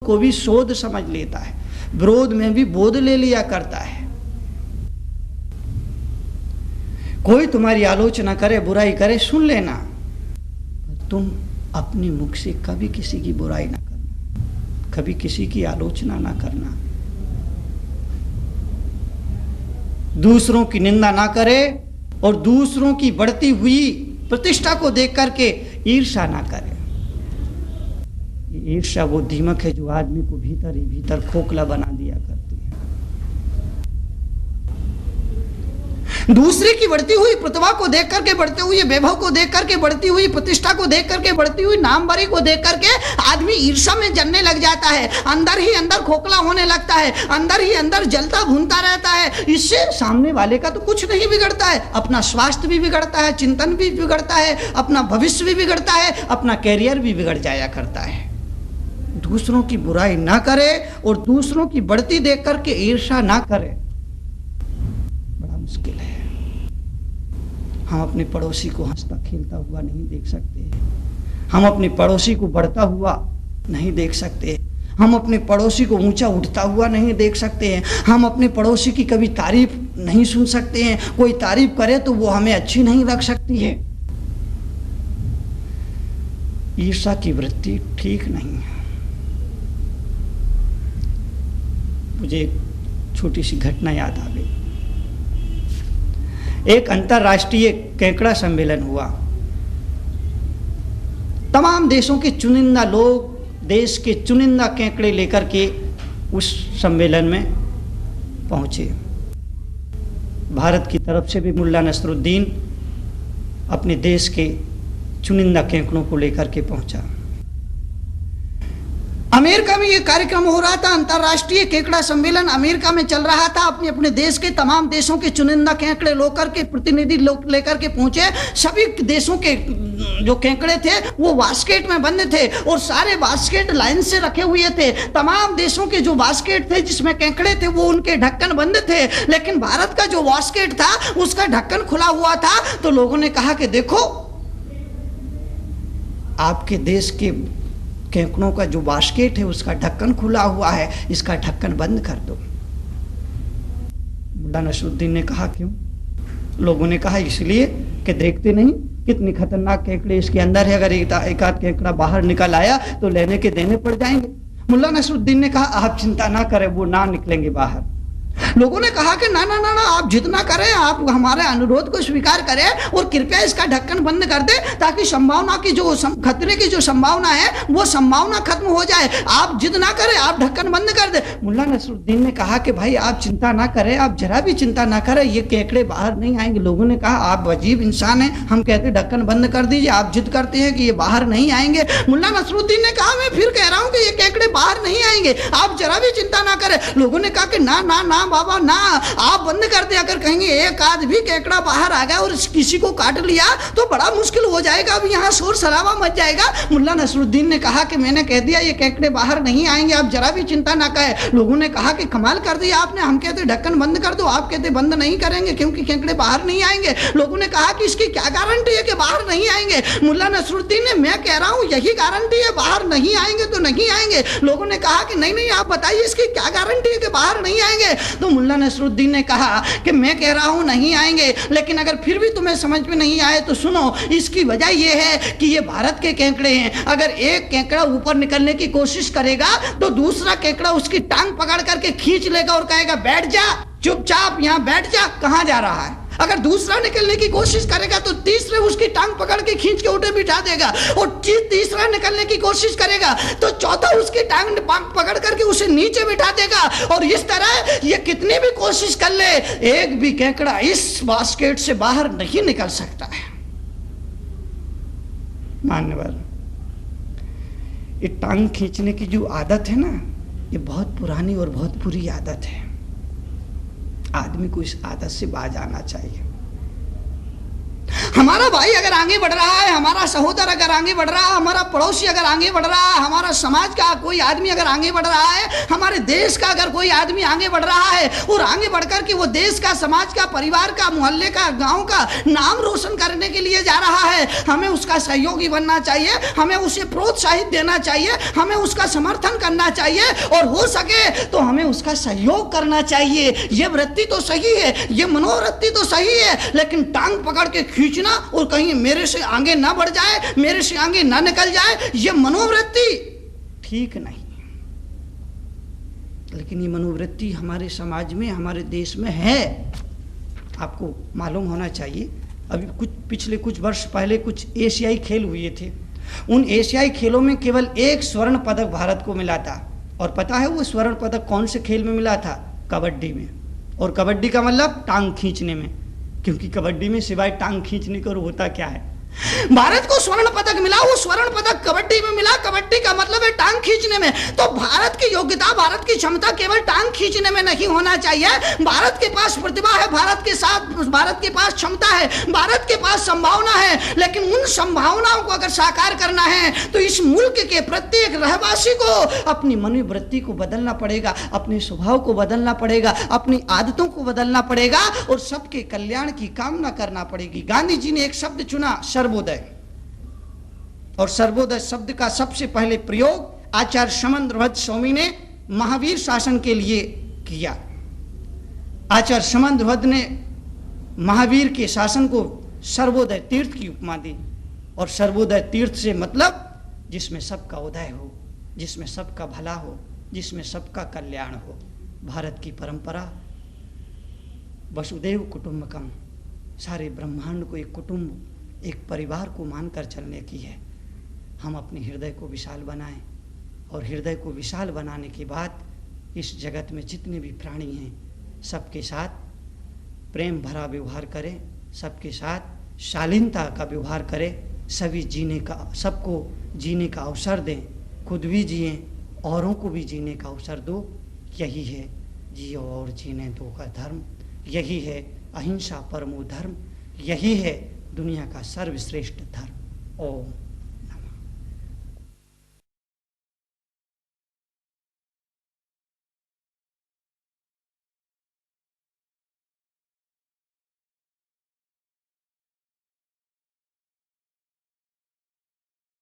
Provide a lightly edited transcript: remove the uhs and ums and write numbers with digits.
को भी शोध समझ लेता है, विरोध में भी बोध ले लिया करता है। कोई तुम्हारी आलोचना करे, बुराई करे, सुन लेना, तुम अपने मुख से कभी किसी की बुराई ना करना, कभी किसी की आलोचना ना करना, दूसरों की निंदा ना करे और दूसरों की बढ़ती हुई प्रतिष्ठा को देख करके ईर्ष्या ना करे। ईर्ष्या वो दीमक है जो आदमी को भीतर ही भीतर खोखला बना दिया करती है। दूसरे की बढ़ती हुई प्रतिभा को देख करके, बढ़ते हुए वैभव को देख करके, बढ़ती हुई प्रतिष्ठा को देख करके, बढ़ती हुई नामवरी को देख करके आदमी ईर्ष्या में जलने लग जाता है, अंदर ही अंदर खोखला होने लगता है, अंदर ही अंदर जलता भूनता रहता है। इससे सामने वाले का तो कुछ नहीं बिगड़ता है, अपना स्वास्थ्य भी बिगड़ता है, चिंतन भी बिगड़ता है, अपना भविष्य भी बिगड़ता है, अपना कैरियर भी बिगड़ जाया करता है। दूसरों की बुराई ना करे और दूसरों की बढ़ती देख करके ईर्ष्या ना करे, बड़ा मुश्किल है। हम अपने पड़ोसी को हंसता खेलता हुआ नहीं देख सकते, हम अपने पड़ोसी को बढ़ता हुआ नहीं देख सकते, हम अपने पड़ोसी को ऊंचा उठता हुआ नहीं देख सकते हैं, हम अपने पड़ोसी की कभी तारीफ नहीं सुन सकते हैं, कोई तारीफ करे तो वो हमें अच्छी नहीं लग सकती है। ईर्ष्या की वृत्ति ठीक नहीं है। मुझे एक छोटी सी घटना याद आ गई। एक अंतर्राष्ट्रीय केकड़ा सम्मेलन हुआ। तमाम देशों के चुनिंदा लोग देश के चुनिंदा केकड़े लेकर के उस सम्मेलन में पहुंचे। भारत की तरफ से भी मुल्ला नसरुद्दीन अपने देश के चुनिंदा केकड़ों को लेकर के पहुंचा। अमेरिका में ये कार्यक्रम हो रहा था, अंतर्राष्ट्रीय केकड़ा सम्मेलन अमेरिका में चल रहा था। अपने अपने देश के तमाम देशों के चुनिंदा केकड़े लेकर के, प्रतिनिधि लोग लेकर के पहुंचे। सभी देशों के जो केकड़े थे वो बास्केट में बंद थे और सारे बास्केट लाइन से रखे हुए थे। तमाम देशों के जो बास्केट थे जिसमें केकड़े थे वो उनके ढक्कन बंद थे, लेकिन भारत का जो बास्केट था उसका ढक्कन खुला हुआ था। तो लोगों ने कहा कि देखो, आपके देश के केकड़ों का जो बास्केट है उसका ढक्कन खुला हुआ है, इसका ढक्कन बंद कर दो। मुल्ला नसरुद्दीन ने कहा क्यों? लोगों ने कहा इसलिए कि देखते नहीं कितनी खतरनाक केकड़े इसके अंदर है, अगर एक आध केकड़ा बाहर निकल आया तो लेने के देने पड़ जाएंगे। मुल्ला नसरुद्दीन ने कहा आप चिंता ना करें, वो ना निकलेंगे बाहर। लोगों ने कहा कि ना ना ना ना, आप जितना करें, आप हमारे अनुरोध को स्वीकार करें और कृपया इसका ढक्कन बंद कर दे, ताकि संभावना की जो खतरे की जो संभावना है वो संभावना खत्म हो जाए। आप जिद ना करें, आप ढक्कन बंद कर दे। मुल्ला नसरुद्दीन ने कहा कि भाई आप चिंता ना करें, आप जरा भी चिंता ना करें, ये केकड़े बाहर नहीं आएंगे। लोगों ने कहा आप अजीब इंसान हैं, हम कहते ढक्कन बंद कर दीजिए, आप जिद करते हैं कि ये बाहर नहीं आएंगे। मुल्ला नसरुद्दीन ने कहा मैं फिर कह रहा हूँ कि ये केकड़े बाहर नहीं आएंगे, आप जरा भी चिंता ना करें। लोगों ने कहा कि ना ना ना बाबा ना, आप बंद कर दे। अगर कहेंगे एक आध भी केकड़ा बाहर आ गया और किसी को काट लिया तो बड़ा मुश्किल हो जाएगा, अब यहाँ शोर शराबा मच जाएगा। मुल्ला नसरुद्दीन ने कहा कि मैंने कह दिया ये केकड़े बाहर नहीं आएंगे, आप जरा भी चिंता ना करें। लोगों ने कहा कि कमाल कर दिया आपने, हम कहते ढक्कन बंद कर दो, आप कहते बंद नहीं करेंगे क्योंकि केकड़े बाहर नहीं आएंगे। लोगों ने कहा कि इसकी क्या गारंटी है कि बाहर नहीं आएंगे? मुल्ला नसरुद्दीन ने, मैं कह रहा हूँ यही गारंटी है, बाहर नहीं आएंगे तो नहीं आएंगे। लोगों ने कहा कि नहीं नहीं, आप बताइए इसकी क्या गारंटी है कि बाहर नहीं आएंगे? तो मुल्ला नसरुद्दीन ने कहा कि मैं कह रहा हूं नहीं आएंगे, लेकिन अगर फिर भी तुम्हें समझ में नहीं आए तो सुनो, इसकी वजह यह है कि ये भारत के केकड़े हैं। अगर एक केकड़ा ऊपर निकलने की कोशिश करेगा तो दूसरा केकड़ा उसकी टांग पकड़ करके खींच लेगा और कहेगा बैठ जा, चुपचाप यहां बैठ जा, कहां जा रहा है। अगर दूसरा निकलने की कोशिश करेगा तो तीसरे उसकी टांग पकड़ के खींच के उठे बिठा देगा, और तीसरा निकलने की कोशिश करेगा तो चौथा उसकी टांग पकड़ करके उसे नीचे बिठा देगा। और इस तरह ये कितनी भी कोशिश कर ले, एक भी केकड़ा इस बास्केट से बाहर नहीं निकल सकता है। मान्यवर, ये टांग खींचने की जो आदत है ना, ये बहुत पुरानी और बहुत बुरी आदत है। आदमी को इस आदत से बाज आना चाहिए। हमारा भाई अगर आगे बढ़ रहा है, हमारा सहोदर अगर आगे बढ़ रहा है, हमारा पड़ोसी अगर आगे बढ़ रहा है, हमारा समाज का कोई आदमी अगर आगे बढ़ रहा है, हमारे देश का अगर कोई आदमी आगे बढ़ रहा है और आगे बढ़कर के वो देश का, समाज का, परिवार का, मोहल्ले का, गांव का नाम रोशन करने के लिए जा रहा है, हमें उसका सहयोगी बनना चाहिए, हमें उसे प्रोत्साहित देना चाहिए, हमें उसका समर्थन करना चाहिए और हो सके तो हमें उसका सहयोग करना चाहिए। ये वृत्ति तो सही है, ये मनोवृत्ति तो सही है, लेकिन टांग पकड़ के खींचना और कहीं मेरे से आगे ना बढ़ जाए, मेरे से आगे ना निकल जाए, ये मनोवृत्ति ठीक नहीं। लेकिन ये मनोवृत्ति हमारे समाज में, हमारे देश में है, आपको मालूम होना चाहिए। अभी पिछले कुछ वर्ष पहले कुछ एशियाई खेल हुए थे। उन एशियाई खेलों में केवल एक स्वर्ण पदक भारत को मिला था। और पता है वो स्वर्ण पदक कौन से खेल में मिला था? कबड्डी में। और कबड्डी का मतलब टांग खींचने में, क्योंकि कबड्डी में सिवाय टांग खींचने को होता क्या है। भारत को स्वर्ण पदक मिला, वो स्वर्ण पदक कबड्डी में मिला। कबड्डी का मतलब है टांग खींचने में। तो भारत की योग्यता, भारत की क्षमता केवल टांग खींचने में नहीं होना चाहिए। भारत के पास प्रतिभा है, भारत के पास क्षमता है, भारत के पास संभावना है, लेकिन उन संभावनाओं को अगर साकार करना है तो इस मुल्क के प्रत्येक रहवासी को अपनी मनोवृत्ति को बदलना पड़ेगा, अपने स्वभाव को बदलना पड़ेगा, अपनी आदतों को बदलना पड़ेगा और सबके कल्याण की कामना करना पड़ेगी। गांधी जी ने एक शब्द चुना, सर्वोदय। और सर्वोदय शब्द का सबसे पहले प्रयोग आचार्य समंद्रभद्र स्वामी ने महावीर शासन के लिए किया। आचार्य समंद्रभद्र ने महावीर के शासन को सर्वोदय तीर्थ की उपमा दी। और सर्वोदय तीर्थ से मतलब जिसमें सबका उदय हो, जिसमें सबका भला हो, जिसमें सबका कल्याण हो। भारत की परंपरा वसुदेव कुटुंबकम, सारे ब्रह्मांड को एक कुटुंब, एक परिवार को मानकर चलने की है। हम अपने हृदय को विशाल बनाएं और हृदय को विशाल बनाने के बाद इस जगत में जितने भी प्राणी हैं सबके साथ प्रेम भरा व्यवहार करें, सबके साथ शालीनता का व्यवहार करें, सबको जीने का अवसर दें, खुद भी जिएं, औरों को भी जीने का अवसर दो। यही है जियो और जीने दो का धर्म, यही है अहिंसा परमो धर्म, यही है दुनिया का सर्वश्रेष्ठ धर्म। ओम।